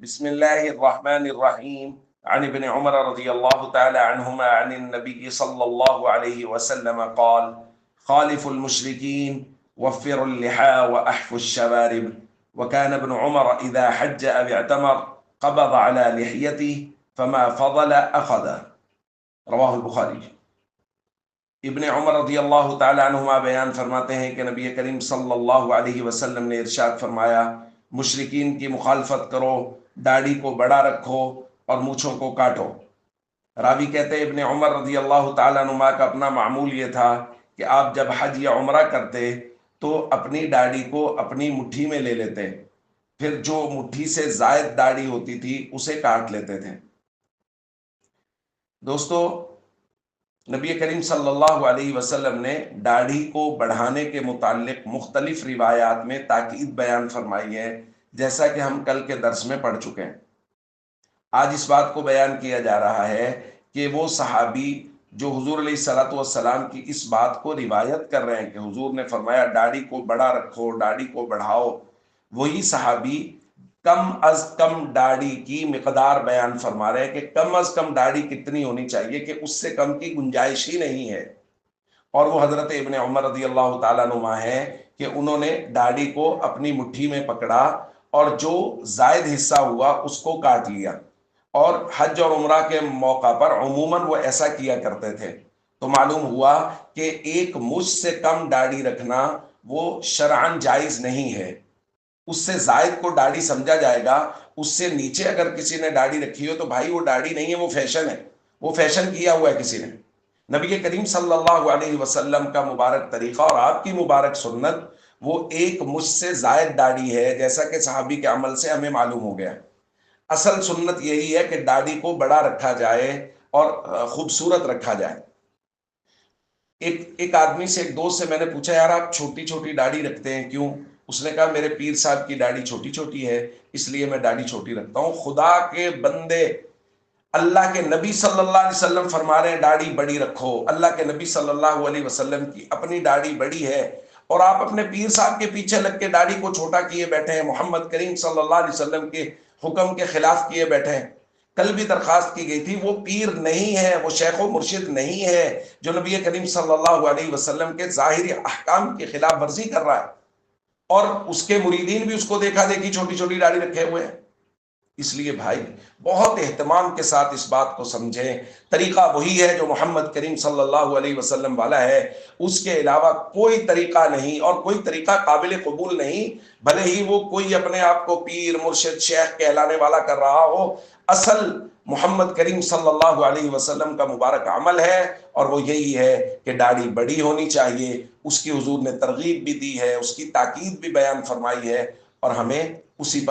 بسم الله الرحمن الرحيم عن ابن عمر رضي الله تعالى عنهما عن النبي صلى الله عليه وسلم قال: خالفوا المشركين وفروا اللحى وأحفوا الشوارب. وكان ابن عمر إذا حج أو اعتمر قبض على لحيته فما فضل أخذه. رواہ البخاری۔ ابن عمر رضی اللہ تعالی عنہما بیان فرماتے ہیں کہ نبی کریم صلی اللہ علیہ وسلم نے ارشاد فرمایا: مشرکین کی مخالفت کرو، داڑھی کو بڑا رکھو اور مونچھوں کو کاٹو۔ راوی کہتے ہیں ابن عمر رضی اللہ تعالی عنہما کا اپنا معمول یہ تھا کہ آپ جب حج یا عمرہ کرتے تو اپنی داڑھی کو اپنی مٹھی میں لے لیتے، پھر جو مٹھی سے زائد داڑھی ہوتی تھی اسے کاٹ لیتے تھے۔ دوستو، نبی کریم صلی اللہ علیہ وسلم نے داڑھی کو بڑھانے کے متعلق مختلف روایات میں تاکید بیان فرمائی ہے، جیسا کہ ہم کل کے درس میں پڑھ چکے ہیں۔ آج اس بات کو بیان کیا جا رہا ہے کہ وہ صحابی جو حضور علیہ الصلوۃ والسلام کی اس بات کو روایت کر رہے ہیں کہ حضور نے فرمایا داڑھی کو بڑا رکھو، داڑھی کو بڑھاؤ، وہی صحابی کم از کم داڑھی کی مقدار بیان فرما رہے ہیں کہ کم از کم داڑھی کتنی ہونی چاہیے کہ اس سے کم کی گنجائش ہی نہیں ہے، اور وہ حضرت ابن عمر رضی اللہ تعالیٰ عنہ ہے کہ انہوں نے داڑھی کو اپنی مٹھی میں پکڑا اور جو زائد حصہ ہوا اس کو کاٹ لیا، اور حج اور عمرہ کے موقع پر عموماً وہ ایسا کیا کرتے تھے۔ تو معلوم ہوا کہ ایک مجھ سے کم داڑھی رکھنا وہ شرعاً جائز نہیں ہے، اس سے زائد کو داڑھی سمجھا جائے گا۔ اس سے نیچے اگر کسی نے داڑھی رکھی ہو تو بھائی وہ داڑھی نہیں ہے، وہ فیشن ہے، وہ فیشن کیا ہوا ہے کسی نے۔ نبی کریم صلی اللہ علیہ وسلم کا مبارک طریقہ اور آپ کی مبارک سنت وہ ایک مجھ سے زائد داڑھی ہے، جیسا کہ صحابی کے عمل سے ہمیں معلوم ہو گیا۔ اصل سنت یہی ہے کہ داڑھی کو بڑا رکھا جائے اور خوبصورت رکھا جائے۔ ایک آدمی سے، ایک دوست سے میں نے پوچھا، یار آپ چھوٹی چھوٹی داڑھی رکھتے ہیں کیوں؟ اس نے کہا میرے پیر صاحب کی داڑھی چھوٹی چھوٹی ہے اس لیے میں داڑھی چھوٹی رکھتا ہوں۔ خدا کے بندے، اللہ کے نبی صلی اللہ علیہ وسلم فرما رہے ہیں داڑھی بڑی رکھو۔ اللہ کے نبی صلی اللہ علیہ وسلم کی اپنی داڑھی بڑی ہے اور آپ اپنے پیر صاحب کے پیچھے لگ کے داڑھی کو چھوٹا کیے بیٹھے ہیں، محمد کریم صلی اللہ علیہ وسلم کے حکم کے خلاف کیے بیٹھے ہیں۔ کل بھی درخواست کی گئی تھی، وہ پیر نہیں ہے، وہ شیخ و مرشد نہیں ہے جو نبی کریم صلی اللہ علیہ وسلم کے ظاہری احکام کی خلاف ورزی کر رہا ہے، اور اس کے مریدین بھی اس کو دیکھا دیکھی چھوٹی چھوٹی داڑھی رکھے ہوئے ہیں۔ اس لیے بھائی بہت اہتمام کے ساتھ اس بات کو سمجھیں، طریقہ وہی ہے جو محمد کریم صلی اللہ علیہ وسلم والا ہے، اس کے علاوہ کوئی طریقہ نہیں اور کوئی طریقہ قابل قبول نہیں، بھلے ہی وہ کوئی اپنے آپ کو پیر مرشد شیخ کہلانے والا کر رہا ہو۔ اصل محمد کریم صلی اللہ علیہ وسلم کا مبارک عمل ہے اور وہ یہی ہے کہ داڑھی بڑی ہونی چاہیے۔ اس کی حضور نے ترغیب بھی دی ہے، اس کی تاکید بھی بیان فرمائی ہے، اور ہمیں اسی